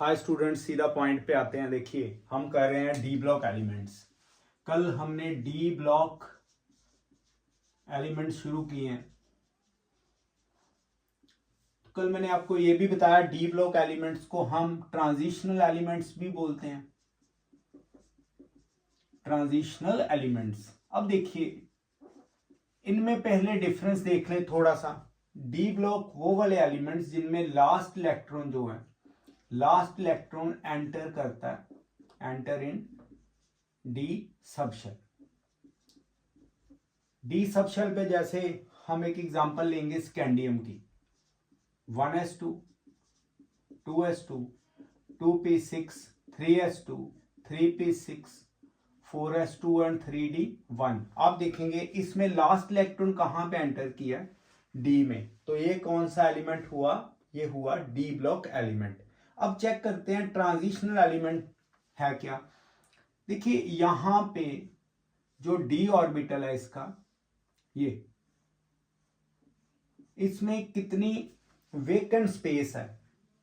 Hi students, सीधा point पे आते हैं। देखिए हम कर रहे हैं डी ब्लॉक एलिमेंट्स। कल हमने डी ब्लॉक एलिमेंट्स शुरू किए हैं। तो कल मैंने आपको ये भी बताया डी ब्लॉक एलिमेंट्स को हम ट्रांजिशनल एलिमेंट्स भी बोलते हैं। ट्रांजिशनल एलिमेंट्स, अब देखिए इनमें पहले डिफरेंस देख लें थोड़ा सा। डी ब्लॉक वो वाले एलिमेंट्स जिनमें लास्ट इलेक्ट्रॉन जो है, लास्ट इलेक्ट्रॉन एंटर करता है, enter in D subshell. D subshell पे जैसे हम एक एग्जांपल लेंगे स्कैंडियम की, 1s2 2s2 2p6 3s2 3p6 4s2 and 3d1। आप देखेंगे इसमें लास्ट इलेक्ट्रॉन कहां पे एंटर किया, डी में। तो ये कौन सा एलिमेंट हुआ, ये हुआ डी ब्लॉक एलिमेंट। अब चेक करते हैं ट्रांजिशनल एलिमेंट है क्या। देखिए यहां पे जो डी ऑर्बिटल है इसका, ये इसमें कितनी वेकेंट स्पेस है।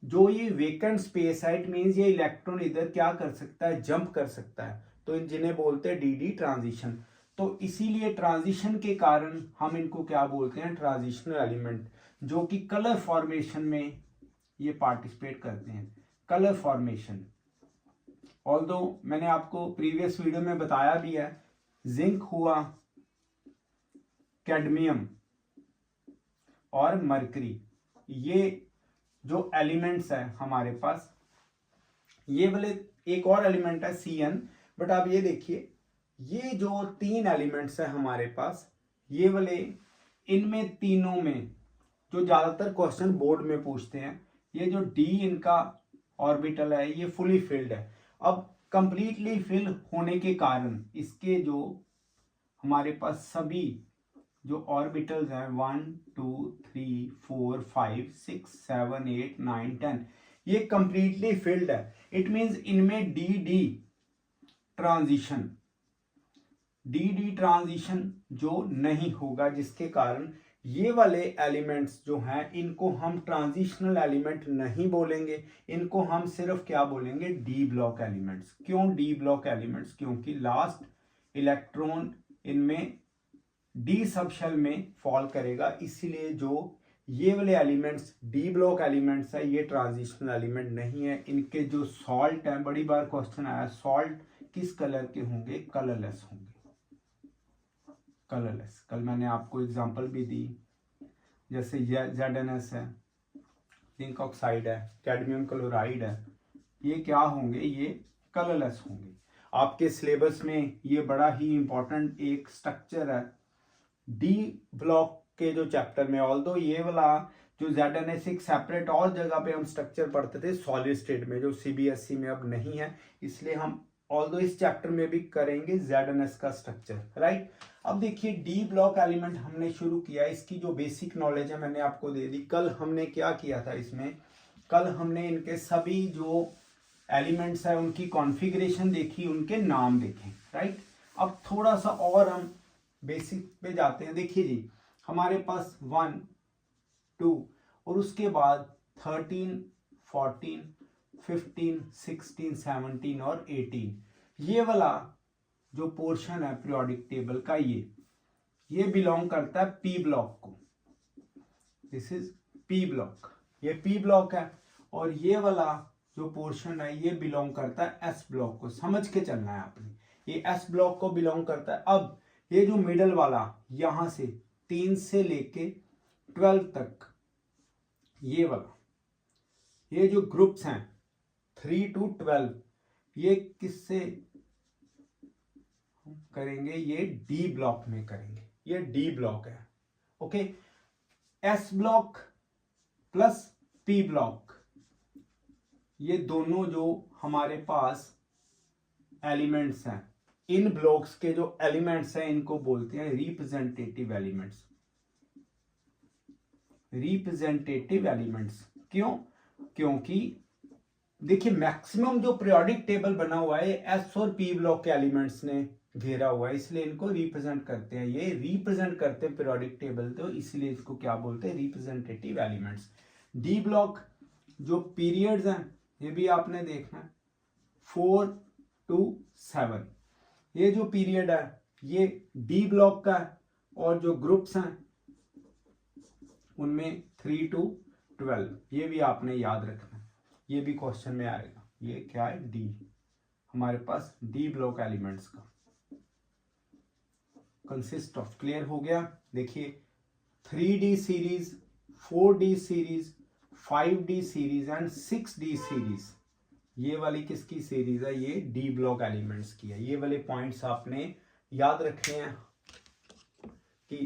जो ये वेकेंट स्पेस है, इट मींस ये इलेक्ट्रॉन इधर क्या कर सकता है, जंप कर सकता है। तो जिन्हें बोलते हैं डी डी ट्रांजिशन। तो इसीलिए ट्रांजिशन के कारण हम इनको क्या बोलते हैं, ट्रांजिशनल एलिमेंट, जो कि कलर फॉर्मेशन में ये पार्टिसिपेट करते हैं। कलर फॉर्मेशन, ऑल्दो मैंने आपको प्रीवियस वीडियो में बताया भी है, जिंक हुआ, कैडमियम और मरकरी, ये जो एलिमेंट्स है हमारे पास, ये वाले एक और एलिमेंट है Cn। बट आप ये देखिए ये जो तीन एलिमेंट्स है हमारे पास, ये वाले, इनमें तीनों में जो ज्यादातर क्वेश्चन बोर्ड में पूछते हैं, ये जो डी इनका ऑर्बिटल है ये फुली फिल्ड है। अब कंप्लीटली फिल होने के कारण इसके जो हमारे पास सभी जो ऑर्बिटल्स हैं 1 2 3 4 5 6 7 8 9 10, ये कंप्लीटली फिल्ड है। इट मींस इनमें D D transition, D D transition जो नहीं होगा, जिसके कारण ये वाले एलिमेंट्स जो हैं इनको हम ट्रांजिशनल एलिमेंट नहीं बोलेंगे, इनको हम सिर्फ क्या बोलेंगे, डी ब्लॉक एलिमेंट्स। क्यों डी ब्लॉक एलिमेंट्स, क्योंकि लास्ट इलेक्ट्रॉन इनमें डी सबशेल में फॉल करेगा। इसीलिए जो ये वाले एलिमेंट्स डी ब्लॉक एलिमेंट्स है, ये ट्रांजिशनल एलिमेंट नहीं है। इनके जो सॉल्ट है, बड़ी बार क्वेश्चन आया, सॉल्ट किस कलर के होंगे, कलरलेस होंगे, कलरलेस। कल मैंने आपको एग्जांपल भी दी, जैसे ZnS है, जिंक ऑक्साइड है, कैडमियम क्लोराइड है, ये क्या होंगे, ये कलरलेस होंगे। आपके सिलेबस में ये बड़ा ही इंपॉर्टेंट एक स्ट्रक्चर है डी ब्लॉक के जो चैप्टर में। ऑल्दो ये वाला जो ZnS एक सेपरेट और जगह पे हम स्ट्रक्चर पढ़ते थे सॉलिड स्टेट में, जो CBSE में अब नहीं है, इसलिए हम ऑल्दो इस चैप्टर में भी करेंगे ZnS का स्ट्रक्चर, राइट। अब देखिए डी ब्लॉक एलिमेंट हमने शुरू किया, इसकी जो बेसिक नॉलेज है मैंने आपको दे दी। कल हमने क्या किया था इसमें, कल हमने इनके सभी जो एलिमेंट्स है उनकी कॉन्फ़िगरेशन देखी, उनके नाम देखे, राइट। अब थोड़ा सा और हम बेसिक पे जाते हैं। देखिए जी, हमारे पास 1 2 और उसके बाद 13 14 15 16 17 और 18, ये वाला जो पोर्शन है पीरियोडिक टेबल का, ये बिलोंग करता है पी ब्लॉक को। दिस इज पी ब्लॉक, ये पी ब्लॉक है। और ये वाला जो पोर्शन है ये बिलोंग करता है एस ब्लॉक को। समझ के चलना है आपने, ये एस ब्लॉक को बिलोंग करता है। अब ये जो मिडल वाला यहां से 3 से लेके 12 तक, ये वाला, ये जो ग्रुप्स हैं 3 to 12, ये किससे करेंगे, ये डी ब्लॉक में करेंगे, ये डी ब्लॉक है, okay. S block plus P block, ये दोनों जो हमारे पास एलिमेंट्स हैं, इन ब्लॉक्स के जो एलिमेंट्स हैं इनको बोलते हैं रिप्रेजेंटेटिव एलिमेंट्स। रिप्रेजेंटेटिव एलिमेंट्स क्यों, क्योंकि देखिए मैक्सिमम जो पीरियोडिक टेबल बना हुआ है एस और पी ब्लॉक के एलिमेंट्स ने घेरा हुआ है, इसलिए इनको रिप्रेजेंट करते हैं। ये रिप्रेजेंट करते हैं पीरियोडिक टेबल, तो इसलिए इसको क्या बोलते हैं, रिप्रेजेंटेटिव एलिमेंट्स। डी ब्लॉक जो पीरियड्स हैं, ये भी आपने देखना है 4 to 7। ये जो पीरियड है ये डी ब्लॉक का है और जो ग्रुप्स हैं उनमें 3 to 12। ये भी आपने याद रखना है, ये भी क्वेश्चन में आएगा। ये क्या है? डी, हमारे पास डी ब्लॉक एलिमेंट्स का कंसिस्ट ऑफ। क्लियर हो गया? देखिए 3D series, 4D series, 5D series and 6D series, ये वाली किसकी सीरीज है? ये डी ब्लॉक एलिमेंट्स की है। ये वाले पॉइंट्स आपने याद रखने हैं कि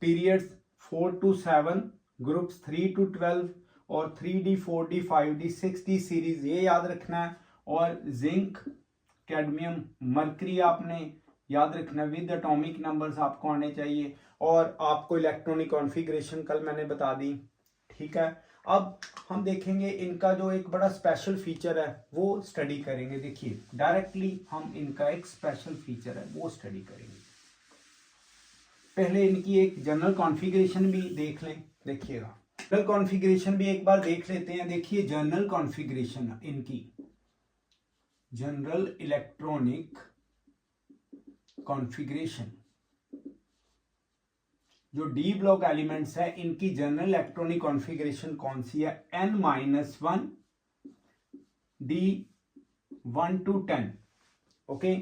पीरियड्स 4 to 7, ग्रुप्स 3 to 12 और 3D, 4D, 5D, 6D series ये याद रखना है। और जिंक, कैडमियम, मरकरी आपने याद रखना है विद एटॉमिक नंबर्स आपको आने चाहिए। और आपको इलेक्ट्रॉनिक कॉन्फ़िगरेशन कल मैंने बता दी, ठीक है। अब हम देखेंगे इनका जो एक बड़ा स्पेशल फीचर है वो स्टडी करेंगे। देखिए डायरेक्टली हम इनका एक स्पेशल फीचर है वो स्टडी करेंगे। पहले इनकी एक जनरल कॉन्फ़िगरेशन भी देख लें। देखिएगा जनरल कॉन्फ़िगरेशन भी एक बार देख लेते हैं। देखिए जनरल कॉन्फ़िगरेशन इनकी, जनरल इलेक्ट्रॉनिक कॉन्फ़िगरेशन, जो डी ब्लॉक एलिमेंट्स है इनकी जनरल इलेक्ट्रॉनिक कॉन्फ़िगरेशन कौन सी है? n-1 d1 to 10, okay,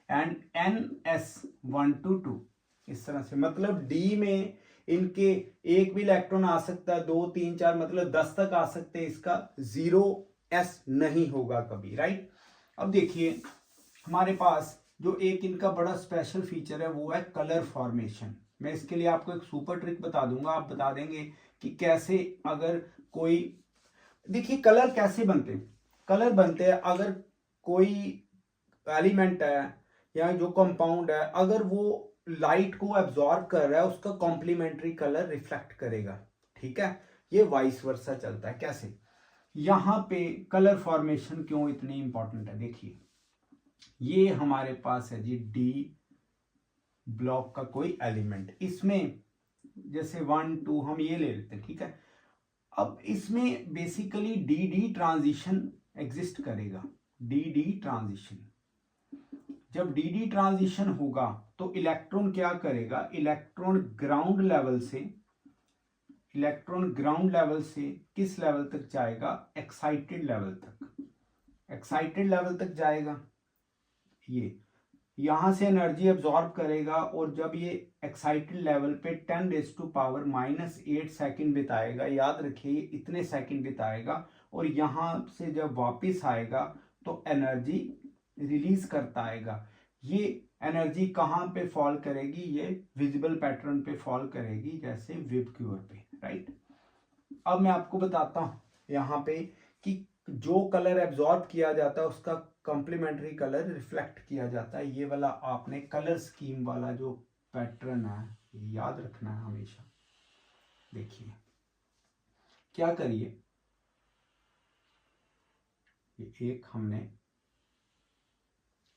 and ns1 to 2। इस तरह से मतलब डी में इनके एक भी इलेक्ट्रॉन आ सकता है, 2 3 4 मतलब 10 तक आ सकते हैं। इसका 0s नहीं होगा कभी, राइट। अब देखिए हमारे पास जो एक इनका बड़ा स्पेशल फीचर है वो है कलर फॉर्मेशन। मैं इसके लिए आपको एक सुपर ट्रिक बता दूंगा, आप बता देंगे कि कैसे, अगर कोई, देखिए कलर कैसे बनते हैं। कलर बनते हैं अगर कोई एलिमेंट है या जो कंपाउंड है, अगर वो लाइट को एब्जॉर्ब कर रहा है उसका कॉम्प्लीमेंट्री कलर रिफ्लेक्ट करेगा, ठीक है। ये वाइस वर्सा चलता है। कैसे? यहां पे कलर फॉर्मेशन क्यों इतनी इंपॉर्टेंट है? देखिए ये हमारे पास है जी डी ब्लॉक का कोई एलिमेंट, इसमें जैसे 1 2 हम ये ले लेते हैं, ठीक है। अब इसमें basically D D transition exist करेगा। डी डी ट्रांजिशन, जब डी डी ट्रांजिशन होगा तो इलेक्ट्रॉन क्या करेगा? इलेक्ट्रॉन ग्राउंड लेवल से किस लेवल तक जाएगा? एक्साइटेड लेवल तक। एक्साइटेड लेवल तक जाएगा, ये यहां से एनर्जी एब्जॉर्ब करेगा और जब ये एक्साइटेड लेवल पे 10⁻⁻8 सेकंड बिताएगा, याद रखिए इतने सेकंड बिताएगा, और यहां से जब वापस आएगा तो एनर्जी रिलीज करता आएगा। ये एनर्जी कहां पे फॉल करेगी? ये विजिबल पैटर्न पे फॉल करेगी, जैसे विबग्योर पे, राइट। अब मैं आपको बताता हूं यहाँ पे कि जो कलर एब्जॉर्ब किया जाता है उसका कॉम्प्लीमेंट्री कलर रिफ्लेक्ट किया जाता है। ये वाला आपने कलर स्कीम वाला जो पैटर्न है याद रखना है हमेशा। देखिए क्या करिए, ये एक हमने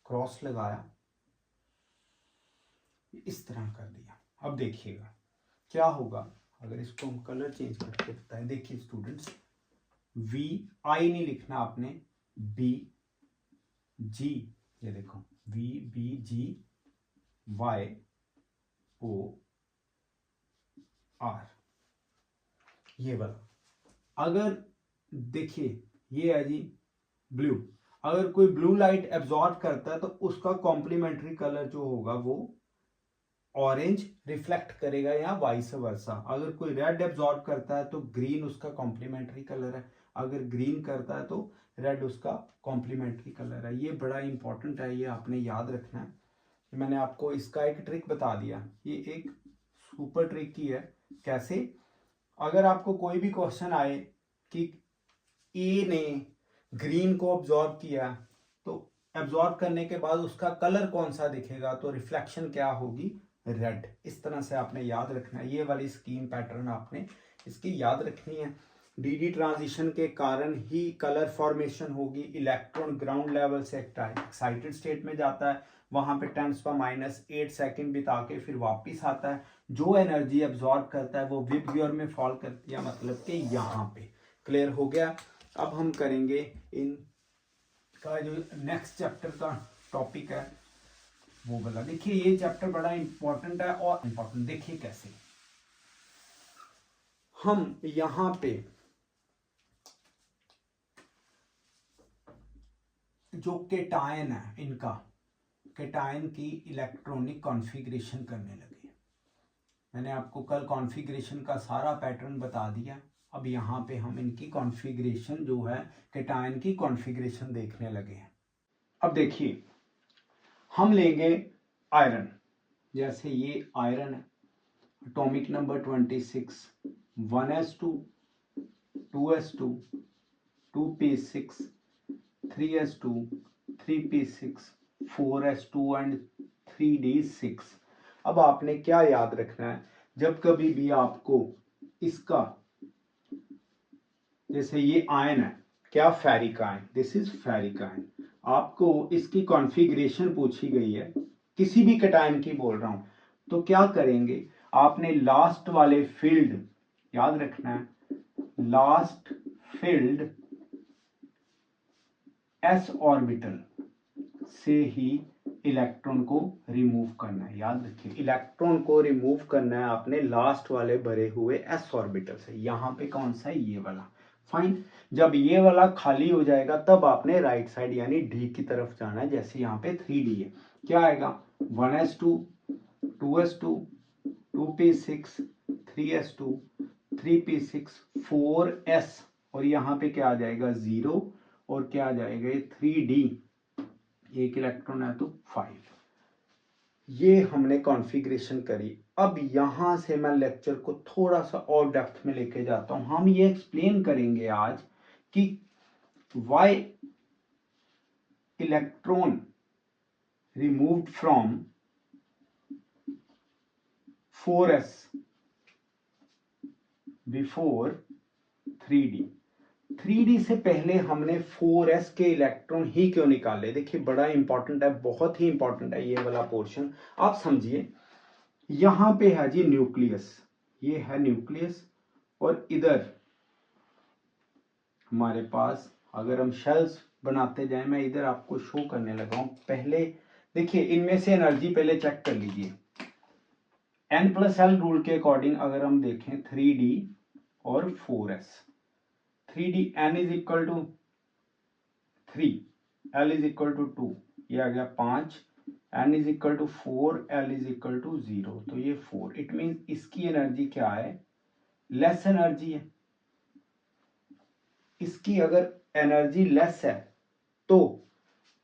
क्रॉस लगाया, इस तरह कर दिया। अब देखिएगा क्या होगा अगर इसको हम कलर चेंज करके बताएं। देखिए स्टूडेंट्स, वी आई नहीं लिखना आपने, बी जी, ये देखो V B G Y O R, ये वाला। अगर देखिए ये है जी ब्लू, अगर कोई ब्लू लाइट एब्जॉर्ब करता है तो उसका कॉम्प्लीमेंट्री कलर जो होगा वो ऑरेंज रिफ्लेक्ट करेगा या वाइस वर्सा। अगर कोई रेड एब्जॉर्ब करता है तो ग्रीन उसका कॉम्प्लीमेंट्री कलर है, अगर ग्रीन करता है तो रेड उसका कॉम्प्लीमेंट्री कलर है। ये बड़ा इंपॉर्टेंट है, ये आपने याद रखना है। मैंने आपको इसका एक ट्रिक बता दिया, ये एक सुपर ट्रिक की है। कैसे? अगर आपको कोई भी क्वेश्चन आए कि ए ने ग्रीन को ऑब्जॉर्व किया तो एब्जॉर्ब करने के बाद उसका कलर कौन सा दिखेगा, तो रिफ्लेक्शन क्या होगी? रेड। इस तरह से आपने याद रखना है। ये वाली स्कीम पैटर्न आपने इसकी याद रखनी है। डी ट्रांजिशन के कारण ही कलर फॉर्मेशन होगी। इलेक्ट्रॉन ग्राउंड लेवल से एक्साइटेड स्टेट में जाता है, वहां पे 10⁻⁸ सेकंड बिता के फिर वापस आता है। जो एनर्जी एब्जॉर्ब करता है वो विबग्योर में फॉल करती है, मतलब कि यहाँ पे। क्लियर हो गया? अब हम करेंगे इन का जो नेक्स्ट चैप्टर का टॉपिक है वो वाला। देखिए ये चैप्टर बड़ा इंपॉर्टेंट है, और इंपॉर्टेंट देखिए कैसे हम यहां पे जो केटायन है इनका केटायन की इलेक्ट्रॉनिक कॉन्फ़िगरेशन करने लगे। मैंने आपको कल कॉन्फ़िगरेशन का सारा पैटर्न बता दिया। अब यहाँ पे हम इनकी कॉन्फ़िगरेशन जो है केटायन की कॉन्फ़िगरेशन देखने लगे हैं। अब देखिए हम लेंगे आयरन, जैसे ये आयरन है, atomic number 26, 1s2, 2s2, 2p6, 3s2, 3p6, 4s2 and 3d6। अब आपने क्या याद रखना है, जब कभी भी आपको इसका, जैसे ये आयन है, क्या ferric ion, this is ferric ion, आपको इसकी कॉन्फ़िगरेशन पूछी गई है, किसी भी कैटायन की बोल रहा हूं, तो क्या करेंगे, आपने लास्ट वाले फील्ड याद रखना है, लास्ट फील्ड s ऑर्बिटल से ही इलेक्ट्रॉन को रिमूव करना है। याद रखिए इलेक्ट्रॉन को रिमूव करना है आपने लास्ट वाले भरे हुए s ऑर्बिटल से। यहां पे कौन सा है, ये वाला। फाइन, जब ये वाला खाली हो जाएगा तब आपने राइट साइड यानी डी की तरफ जाना है। जैसे यहाँ पे 3d है, क्या आएगा 1s2, 2s2, 2p6, 3s2, 3p6, 4s, और यहाँ पे क्या आ जाएगा 0, और क्या आ जाएगा 3d, एक इलेक्ट्रॉन है तो 5। ये हमने कॉन्फ़िगरेशन करी। अब यहां से मैं लेक्चर को थोड़ा सा और डेप्थ में लेके जाता हूं। हम ये एक्सप्लेन करेंगे आज कि why electron removed from 4s before 3d। 3d से पहले हमने 4s के इलेक्ट्रॉन ही क्यों निकाले। देखिए बड़ा इंपॉर्टेंट है, बहुत ही इंपॉर्टेंट है ये वाला पोर्शन। आप समझिए यहां पे है जी न्यूक्लियस, ये है न्यूक्लियस, और इधर हमारे पास अगर हम शेल्स बनाते जाएं, मैं इधर आपको शो करने लगा हूं। पहले देखिए इनमें से एनर्जी पहले चेक कर लीजिए। n+l रूल के अकॉर्डिंग अगर हम देखें 3d और 4s, 3d n is equal to 3, l is equal to 2, ये आ गया 5, n is equal to 4, l is equal to 0, तो ये 4। इट मीन इसकी एनर्जी क्या है, लेस एनर्जी है। इसकी अगर एनर्जी लेस है तो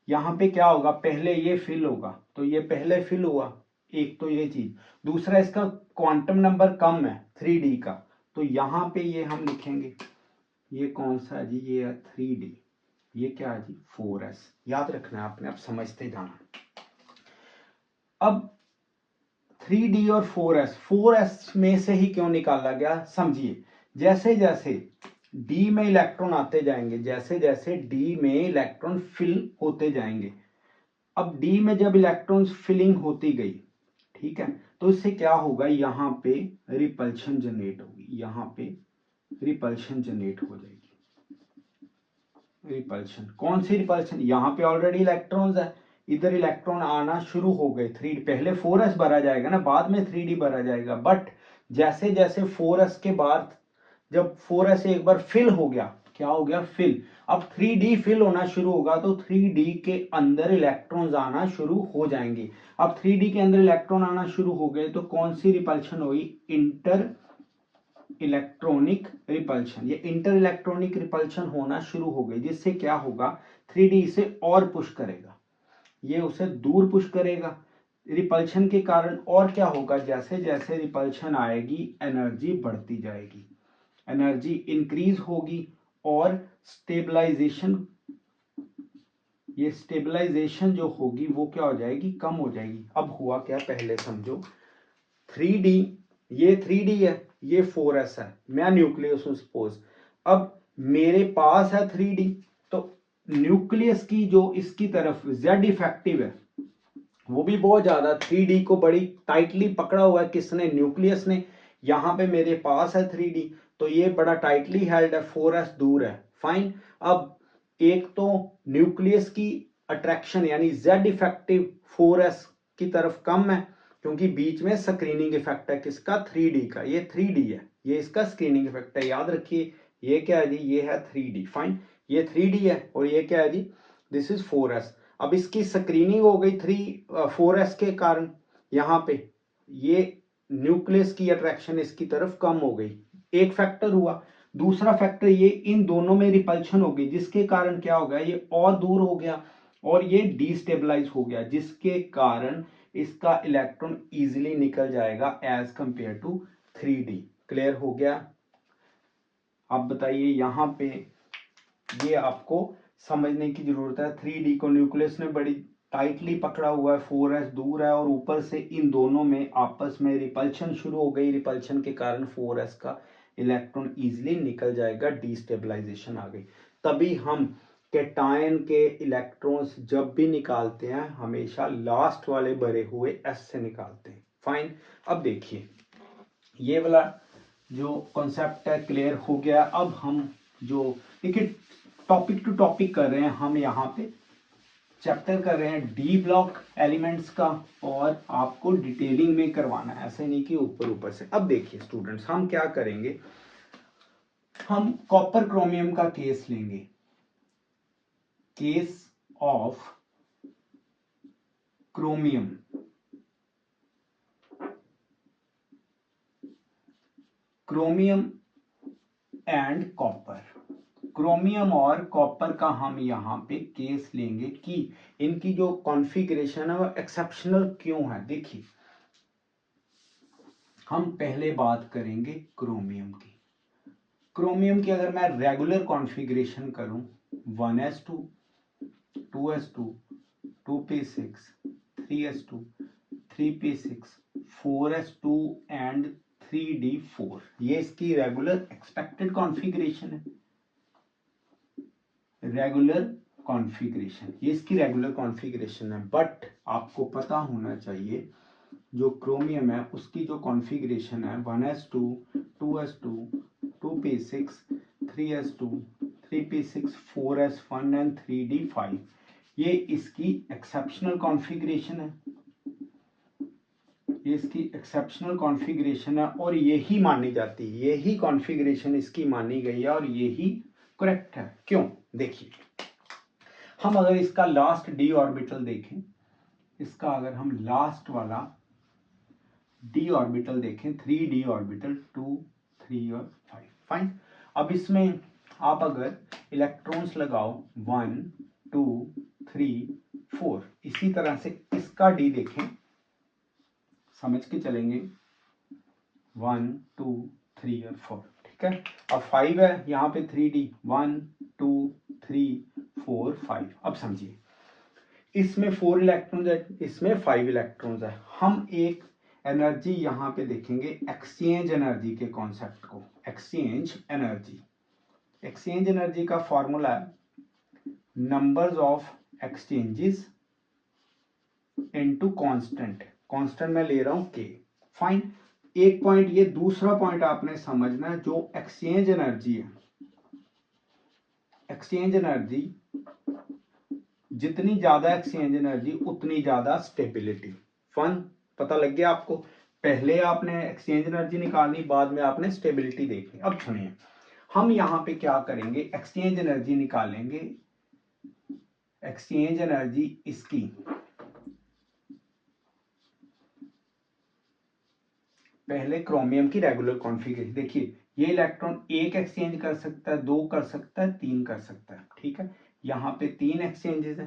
यहां पे क्या होगा, पहले ये फिल होगा, तो ये पहले फिल हुआ, एक तो ये चीज। दूसरा इसका क्वांटम नंबर कम है 3d का, तो यहां पे ये हम लिखेंगे, ये कौन सा है जी, ये है 3d, ये क्या है जी 4s। याद रखना है आपने, अब समझते जाना। अब 3d और 4s में से ही क्यों निकाला गया समझिए। जैसे जैसे d में इलेक्ट्रॉन आते जाएंगे, जैसे जैसे d में इलेक्ट्रॉन फिल होते जाएंगे, अब d में जब इलेक्ट्रॉन फिलिंग होती गई, ठीक है, तो इससे क्या होगा, यहां पे रिपल्शन जनरेट होगी, यहां पे रिपल्शन जनरेट हो जाएगी। रिपल्शन, कौन सी रिपल्शन, यहां पे ऑलरेडी इलेक्ट्रॉन्स है, इधर इलेक्ट्रॉन आना शुरू हो गए। 3 पहले 4s भरा जाएगा ना, बाद में 3d भरा जाएगा, बट जैसे जैसे 4s के बाद जब 4s एक बार फिल हो गया, क्या हो गया फिल, अब 3d फिल होना शुरू होगा, तो 3d के अंदर इलेक्ट्रॉन्स आना शुरू हो जाएंगे। अब 3d के अंदर इलेक्ट्रॉन आना शुरू हो गए तो कौन सी रिपल्शन हुई, इंटर इलेक्ट्रॉनिक रिपल्शन। ये इंटर इलेक्ट्रॉनिक रिपल्शन होना शुरू हो गई, जिससे क्या होगा 3d इसे और पुश करेगा, ये उसे दूर पुश करेगा रिपल्शन के कारण। और क्या होगा, जैसे जैसे रिपल्शन आएगी एनर्जी बढ़ती जाएगी, एनर्जी इंक्रीज होगी, और स्टेबलाइजेशन, ये स्टेबलाइजेशन जो होगी वो क्या हो जाएगी, कम हो जाएगी। अब हुआ क्या पहले समझो, 3d, ये 3d है, ये 4s है, मैं न्यूक्लियस हूं सपोज। अब मेरे पास है 3d, तो न्यूक्लियस की जो इसकी तरफ z इफेक्टिव है वो भी बहुत ज्यादा, 3d को बड़ी टाइटली पकड़ा हुआ है किसने, न्यूक्लियस ने। यहां पे मेरे पास है 3d, तो ये बड़ा टाइटली हेल्ड है, 4s दूर है, फाइन। अब एक तो न्यूक्लियस की अट्रैक्शन यानी Z इफेक्टिव 4s की तरफ कम है, क्योंकि बीच में स्क्रीनिंग इफेक्ट है किसका, 3D का, ये 3D है, ये इसका स्क्रीनिंग इफेक्ट है, याद रखिए। ये क्या है जी, ये है 3D, फाइन, ये 3D है और ये क्या है जी, दिस इज 4s। अब इसकी स्क्रीनिंग हो गई 4s के कारण, यहाँ पे ये न्यूक्लियस की अट्रैक्शन इसकी तरफ कम हो गई, एक फैक्टर हुआ। दूसरा फैक्टर ये इन दोनों में रिपल्शन हो गई, जिसके कारण क्या हो गया, ये और दूर हो गया और ये डिस्टेबलाइज हो गया, जिसके कारण इसका इलेक्ट्रॉन इजीली निकल जाएगा as compare to 3D। Clear हो गया। अब बताइए यहां पे ये आपको समझने की जरूरत है। 3D को न्यूक्लियस ने बड़ी टाइटली पकड़ा हुआ है, 4s दूर है और ऊपर से इन दोनों में आपस में रिपल्शन शुरू हो गई, रिपल्शन के कारण 4s का इलेक्ट्रॉन इजीली निकल जाएगा, डिस्टेबलाइजेशन आ गई। तभी हम कैटायन के इलेक्ट्रॉन्स जब भी निकालते हैं हमेशा लास्ट वाले भरे हुए s से निकालते हैं, फाइन। अब देखिए ये वाला जो कॉन्सेप्ट है क्लियर हो गया। अब हम जो देखिए टॉपिक टू टॉपिक कर रहे हैं, हम यहाँ पे चैप्टर कर रहे हैं डी ब्लॉक एलिमेंट्स का, और आपको डिटेलिंग में करवाना है, ऐसे नहीं कि ऊपर ऊपर से। अब देखिए स्टूडेंट्स हम क्या करेंगे, हम कॉपर क्रोमियम का केस लेंगे, case of chromium, chromium and copper. Chromium और कॉपर का हम यहाँ पे केस लेंगे कि इनकी जो कॉन्फ़िगरेशन है वो एक्सेप्शनल क्यों है। देखिए हम पहले बात करेंगे क्रोमियम की। क्रोमियम की अगर मैं रेगुलर कॉन्फ़िगरेशन करूं 1s2 2s2 2p6 3s2 3p6 4s2 and 3d4, ये इसकी रेगुलर एक्सपेक्टेड कॉन्फ़िगरेशन है, रेगुलर कॉन्फ़िगरेशन, ये इसकी रेगुलर कॉन्फ़िगरेशन है। बट आपको पता होना चाहिए जो क्रोमियम है उसकी जो कॉन्फ़िगरेशन है 1s2 2s2 2p6 3s2 3p6 4s1 and 3d5, ये इसकी एक्सेप्शनल कॉन्फ़िगरेशन है, ये इसकी एक्सेप्शनल कॉन्फ़िगरेशन है और यही मानी जाती है, यही कॉन्फ़िगरेशन इसकी मानी गई है और यही करेक्ट है। क्यों, देखिए हम अगर इसका लास्ट डी ऑर्बिटल देखें, इसका अगर हम लास्ट वाला डी ऑर्बिटल देखें, 3d ऑर्बिटल 2 3 और 5, फाइन। अब इसमें आप अगर इलेक्ट्रॉन्स लगाओ 1 2 3 4, इसी तरह से इसका डी देखें, समझ के चलेंगे 1 2 3 और 4, ठीक है। अब 5 है यहाँ पे 3d 1 2 3 4 5। अब समझिए इसमें 4 इलेक्ट्रॉन्स है, इसमें 5 इलेक्ट्रॉन्स है। हम एक एनर्जी यहाँ पे देखेंगे, एक्सचेंज एनर्जी के कॉन्सेप्ट को। एक्सचेंज एनर्जी, एक्सचेंज एनर्जी का फॉर्मूला है numbers of exchanges into constant, constant मैं ले रहा हूं के, फाइन। एक पॉइंट ये, दूसरा पॉइंट आपने समझना है, जो एक्सचेंज एनर्जी है, एक्सचेंज एनर्जी जितनी ज्यादा एक्सचेंज एनर्जी उतनी ज्यादा स्टेबिलिटी। फन पता लग गया आपको, पहले आपने एक्सचेंज एनर्जी निकालनी, बाद में आपने स्टेबिलिटी देखनी। अब सुनिए हम यहां पे क्या करेंगे, एक्सचेंज एनर्जी निकालेंगे, एक्सचेंज एनर्जी इसकी पहले क्रोमियम की रेगुलर कॉन्फ़िगरेशन देखिए, ये इलेक्ट्रॉन एक एक्सचेंज कर सकता है, दो कर सकता है, तीन कर सकता है, ठीक है। यहाँ पे 3 एक्सचेंजेस है,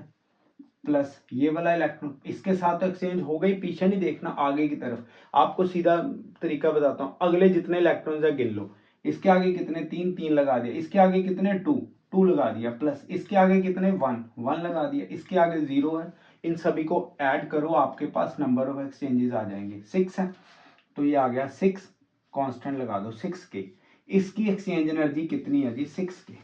प्लस ये वाला इलेक्ट्रॉन इसके साथ तो एक्सचेंज हो गई, पीछे नहीं देखना आगे की तरफ। आपको सीधा तरीका बताता हूँ, अगले जितने इलेक्ट्रॉन्स है गिन लो, इसके आगे कितने 3 3 लगा दिया, इसके आगे कितने 2 2 लगा दिया, प्लस इसके आगे कितने 1 1 लगा दिया, इसके आगे 0 है। इन सभी को ऐड करो, आपके पास नंबर ऑफ एक्सचेंजेस आ जाएंगे, 6 है, तो ये आ गया 6, कांस्टेंट लगा दो 6 के। इसकी एक्सचेंज एनर्जी कितनी है जी 6 के,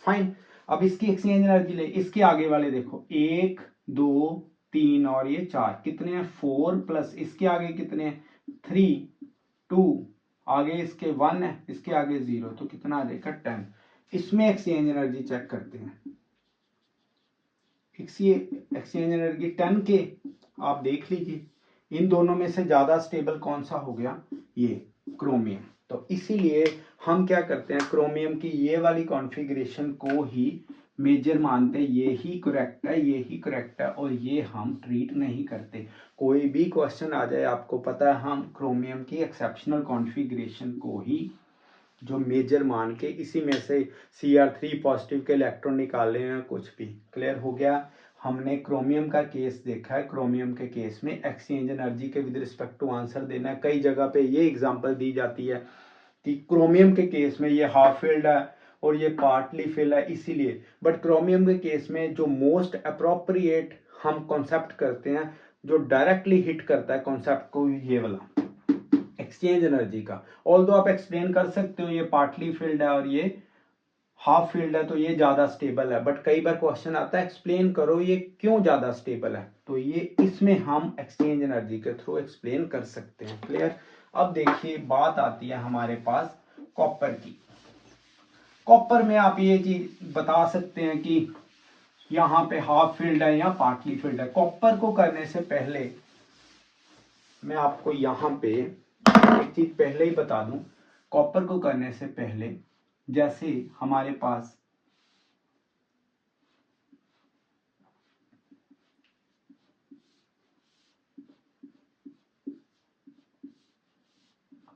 फाइन। अब इसकी एक्सचेंज एनर्जी ले, इसके आगे वाले देखो 1 2 3 और ये 4, कितने हैं 4, प्लस इसके आगे कितने हैं 3 2, आगे इसके 1 है, इसके आगे 0, तो कितना आ जाएगा 10। इसमें एक्सचेंज एनर्जी चेक करते हैं। एक्सचेंज एनर्जी 10 के, आप देख लीजिए इन दोनों में से ज्यादा स्टेबल कौन सा हो गया, ये क्रोमियम। तो इसीलिए हम क्या करते हैं, क्रोमियम की ये वाली कॉन्फ़िगरेशन को ही मेजर मानते, ये ही करेक्ट है, ये ही करेक्ट है, और ये हम ट्रीट नहीं करते। कोई भी क्वेश्चन आ जाए, आपको पता है हम क्रोमियम की एक्सेप्शनल कॉन्फ़िगरेशन को ही जो मेजर मान के इसी में से Cr3 पॉजिटिव के इलेक्ट्रॉन निकाले हैं, कुछ भी। क्लियर हो गया। हमने क्रोमियम का केस देखा है। क्रोमियम के केस में एक्सचेंज एनर्जी के विद रिस्पेक्ट टू आंसर देना है। कई जगह पे ये एग्जांपल दी जाती है कि क्रोमियम के केस में ये हाफ फिल्ड है और ये पार्टली फिल है, इसीलिए। बट क्रोमियम के केस में जो मोस्ट अप्रोप्रिएट हम कॉन्सेप्ट करते हैं, जो डायरेक्टली हिट करता है कॉन्सेप्ट को, ये वाला एक्सचेंज एनर्जी का। ऑल्दो आप एक्सप्लेन कर सकते हो ये पार्टली फिल्ड है और ये हाफ फील्ड है, तो ये ज्यादा स्टेबल है। बट कई बार क्वेश्चन आता है एक्सप्लेन करो ये क्यों ज्यादा स्टेबल है, तो ये इसमें हम एक्सचेंज एनर्जी के थ्रू एक्सप्लेन कर सकते हैं। क्लियर। अब देखिए बात आती है हमारे पास कॉपर की। कॉपर में आप ये चीज बता सकते हैं कि यहाँ पे हाफ फील्ड है या पार्टली फील्ड है। कॉपर को करने से पहले मैं आपको यहाँ पे एक चीज पहले ही बता दूं। कॉपर को करने से पहले जैसे हमारे पास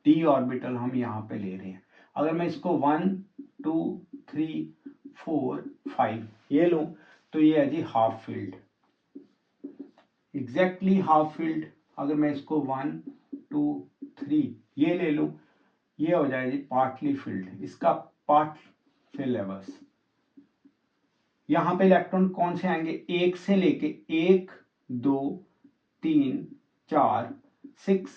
डी ऑर्बिटल हम यहाँ पे ले रहे हैं, अगर मैं इसको 1 2 3 4 5 ये लूं तो ये है जी half field, exactly half field. अगर मैं इसको 1 2 3 ये ले लूं, ये हो जाएगी पार्टली फील्ड। इसका पार्ट फिल है बस। यहां पे इलेक्ट्रॉन कौन से आएंगे, एक से लेके 1 2 3 4 6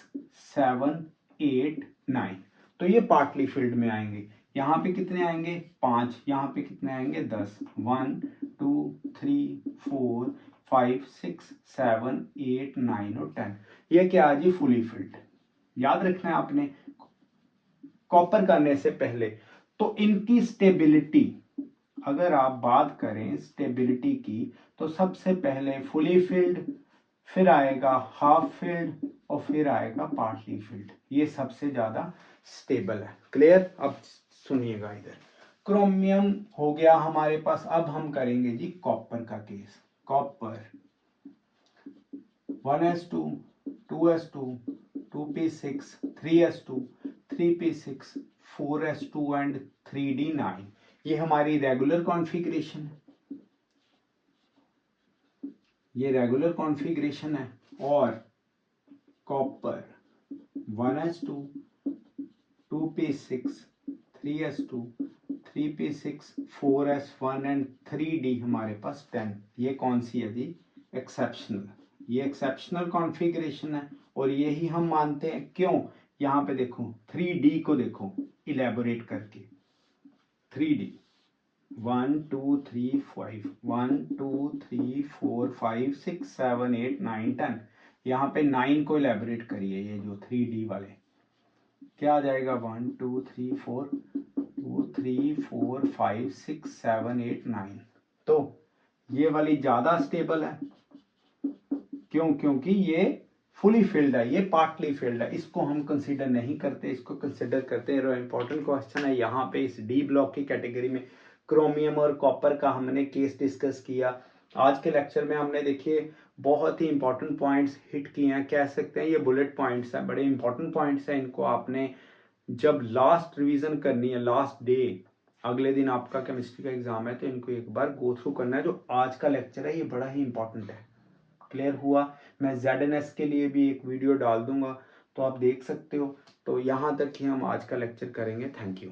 7 8 9, तो ये पार्टली फील्ड में आएंगे। यहाँ पे कितने आएंगे 5, यहाँ पे कितने आएंगे 10, 1 2 3 4 5 6 7 8 9 और 10। ये क्या है जी फुली फील्ड। याद रखना है आपने कॉपर करने से पहले। तो इनकी स्टेबिलिटी, अगर आप बात करें स्टेबिलिटी की, तो सबसे पहले फुली फील्ड, फिर आएगा हाफ फील्ड और फिर आएगा पार्टली फील्ड। ये सबसे ज्यादा स्टेबल है। क्लियर। अब सुनिएगा इधर, क्रोमियम हो गया हमारे पास। अब हम करेंगे जी कॉपर का case. Copper 1s2 2s2 2p6 3s2 3p6 4s2 and 3d9, ये हमारी रेगुलर कॉन्फ़िगरेशन है। ये रेगुलर कॉन्फ़िगरेशन है। और copper 1s2 2p6 3s2 3p6 4s1 and 3d हमारे पास 10। ये कौन सी है जी, एक्सेप्शनल। ये एक्सेप्शनल कॉन्फ़िगरेशन है और यही हम मानते हैं। क्यों, यहाँ पे देखो 3d को देखो इलेबोरेट करके, 3d 1 2 3 5 1 2 3 4 5 6 7 8 9 10, यहाँ पे 9 को इलेबोरेट करिए। ये जो 3d वाले क्या आ जाएगा 1 2 3 4 2 3 4 5 6 7 8 9। तो ये वाली ज्यादा स्टेबल है। क्यों, क्योंकि ये फुली फिल्ड है, ये पार्टली फिल्ड है। इसको हम कंसीडर नहीं करते, इसको कंसीडर करते हैं। इंपॉर्टेंट क्वेश्चन है यहाँ पे इस डी ब्लॉक की कैटेगरी में। क्रोमियम और कॉपर का हमने केस डिस्कस किया। आज के लेक्चर में हमने देखिए बहुत ही इंपॉर्टेंट पॉइंट्स हिट किए हैं, कह सकते हैं ये बुलेट पॉइंट्स हैं, बड़े इंपॉर्टेंट पॉइंट्स हैं। इनको आपने जब लास्ट रिवीजन करनी है, लास्ट डे अगले दिन आपका केमिस्ट्री का एग्जाम है, तो इनको एक बार गो थ्रू करना है। जो आज का लेक्चर है ये बड़ा ही इंपॉर्टेंट है। क्लियर हुआ। मैं ZNS के लिए भी एक वीडियो डाल दूंगा, तो आप देख सकते हो। तो यहाँ तक ही हम आज का लेक्चर करेंगे। Thank you.